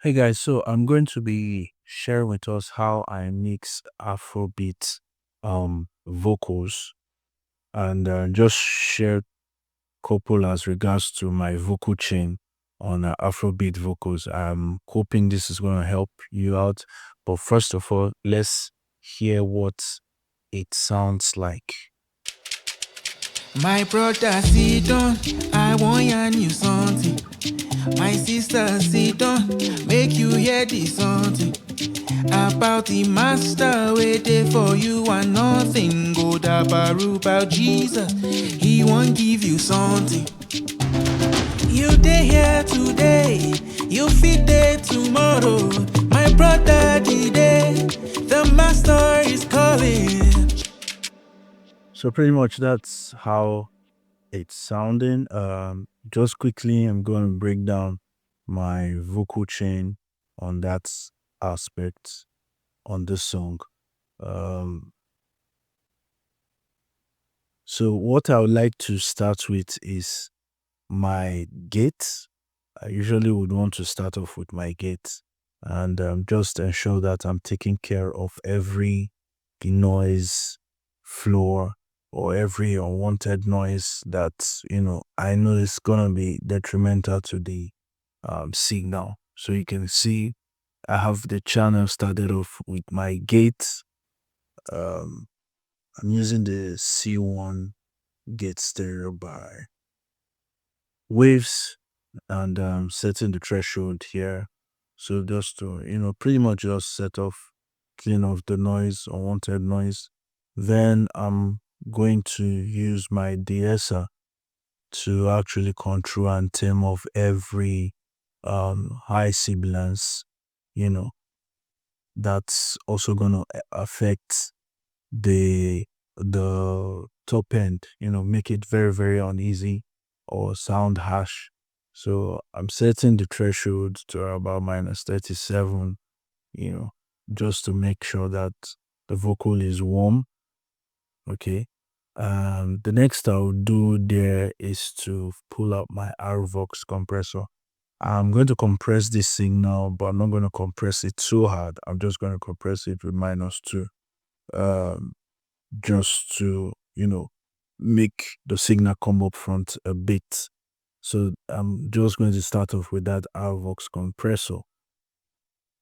Hey guys, so I'm going to be sharing with us how I mix Afrobeat vocals and just share couple as regards to my vocal chain on Afrobeat vocals. I'm hoping this is going to help you out. But first of all, let's hear what it sounds like. My brother, sit down. I want yarn you something. My sister, sit down. Make you hear this something about the master waiting for you and nothing. Go dabaru about Jesus. He won't give you something. You day here today, you fit there tomorrow. My brother, the master is calling. So pretty much that's how it's sounding. Just quickly, I'm going to break down my vocal chain on that aspect on this song. Um, so what I would like to start with is my gate. I usually would want to start off with my gate and just ensure that I'm taking care of every noise, floor, or every unwanted noise that, I know is going to be detrimental to the signal. So you can see I have the channel started off with my gate. Um, I'm using the C1 gate stereo by Waves and setting the threshold here. So just to, pretty much just set off, clean off the noise, unwanted noise. Then I'm going to use my DSer to actually control and tame off every high sibilance, you know, that's also gonna affect the top end, make it very, very uneasy or sound harsh. So I'm setting the threshold to about minus 37, you know, just to make sure that the vocal is warm. Okay. The next I'll do there is to pull up my RVox compressor. I'm going to compress this signal, but I'm not going to compress it too hard. I'm just going to compress it with -2. Um, just to, make the signal come up front a bit. So I'm just going to start off with that RVox compressor.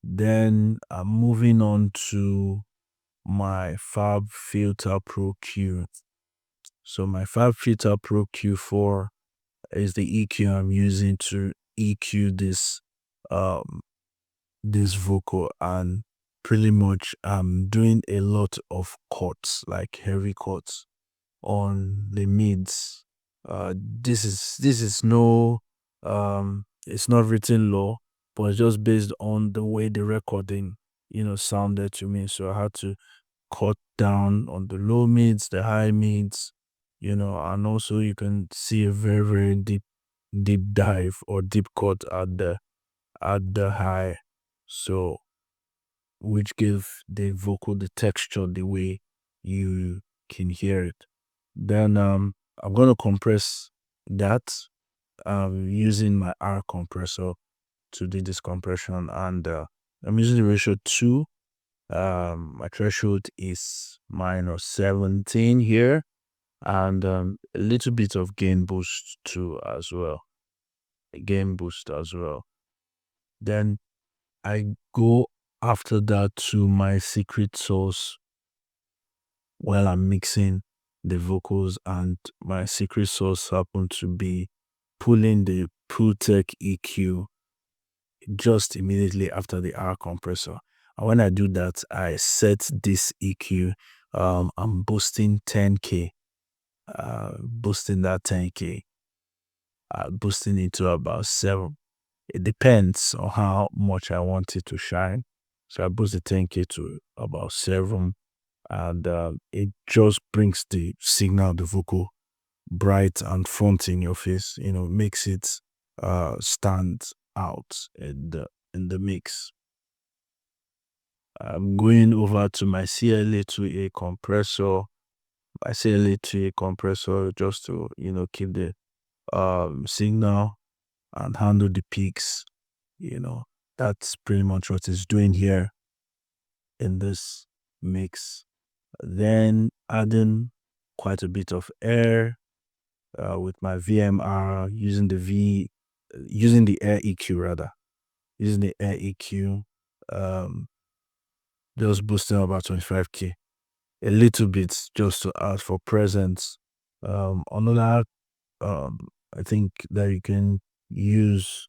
Then I'm moving on to my Fab Filter Pro Q. So my Fab Filter Pro Q4 is the EQ I'm using to EQ this vocal, and pretty much I'm doing a lot of chords, like heavy chords on the mids. This is no it's not written law, but it's just based on the way the recording, sounded to me. So I had to cut down on the low mids, the high mids, and also you can see a very, very deep dive or deep cut at the high. So which give the vocal the texture the way you can hear it. Then I'm gonna compress that using my R compressor to do this compression, and I'm using the ratio 2. My threshold is -17 here, and a little bit of gain boost too as well. A gain boost as well. Then I go after that to my secret sauce while I'm mixing the vocals, and my secret sauce happened to be pulling the ProTech EQ just immediately after the R compressor. And when I do that, I set this EQ. I'm boosting 10K, boosting that 10K, boosting it to about 7. It depends on how much I want it to shine. So I boost the 10K to about 7, and it just brings the signal, the vocal, bright and front in your face. Makes it stand out in the mix. I'm going over to my CLA2A compressor. My CLA2A compressor, just to keep the signal and handle the peaks. That's pretty much what it's doing here in this mix. Then adding quite a bit of air with my VMR, using the air EQ rather, using the air EQ, um, just boosting about 25K, a little bit just to add for presence. Another, I think that you can use,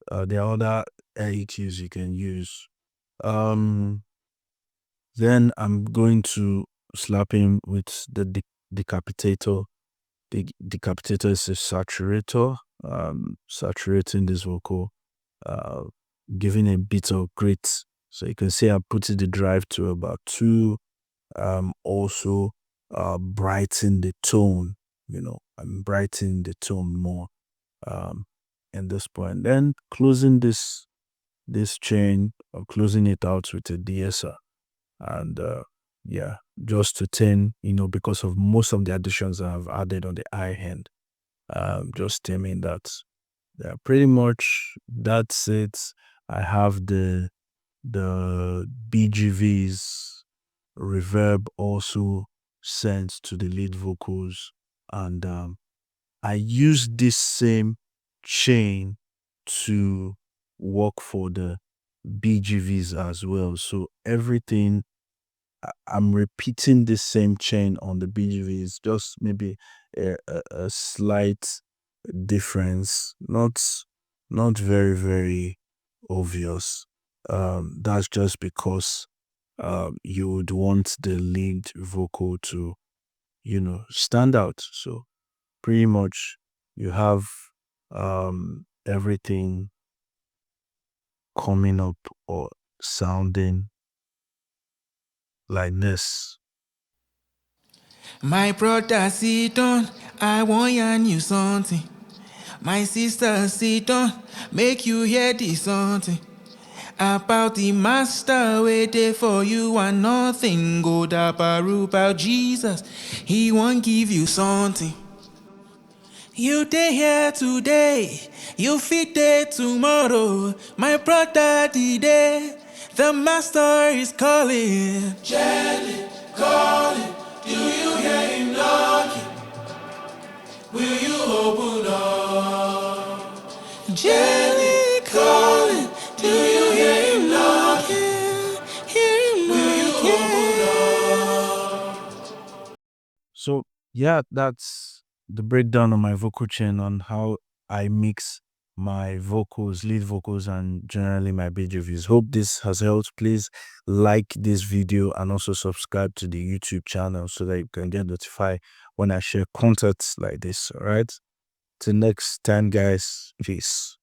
there are other air EQs you can use. Then I'm going to slap him with the decapitator. The decapitator is a saturator, saturating this vocal, uh, giving a bit of grit. So you can see I put the drive to about 2. Also, brighten the tone. I'm brightening the tone more. In this point, then closing this chain or closing it out with a DSR. And yeah, just to 10, because of most of the additions I've added on the high end, just stemming that. Yeah, pretty much that's it. I have the BGVs reverb also sent to the lead vocals, and I use this same chain to work for the BGVs as well. So everything, I'm repeating the same chain on the BGVs, just maybe a slight difference, not very, very obvious. That's just because you would want the lead vocal to, stand out. So pretty much you have everything coming up or sounding like this. My brother, sit down, I want yarn you something. My sister, sit down, make you hear this something. About the master waiting for you and nothing go about Jesus. He won't give you something. You day here today, you fit there tomorrow. My brother today, the master is calling. Jelly calling, do you hear him knocking? Will you open up? Jelly calling, do you hear him knocking? Hear him knocking? Will you open up? So yeah, that's the breakdown on my vocal chain on how I mix my vocals, lead vocals, and generally my BGVs. Hope this has helped. Please like this video and also subscribe to the YouTube channel so that you can get notified when I share content like this. All right. Till next time, guys. Peace.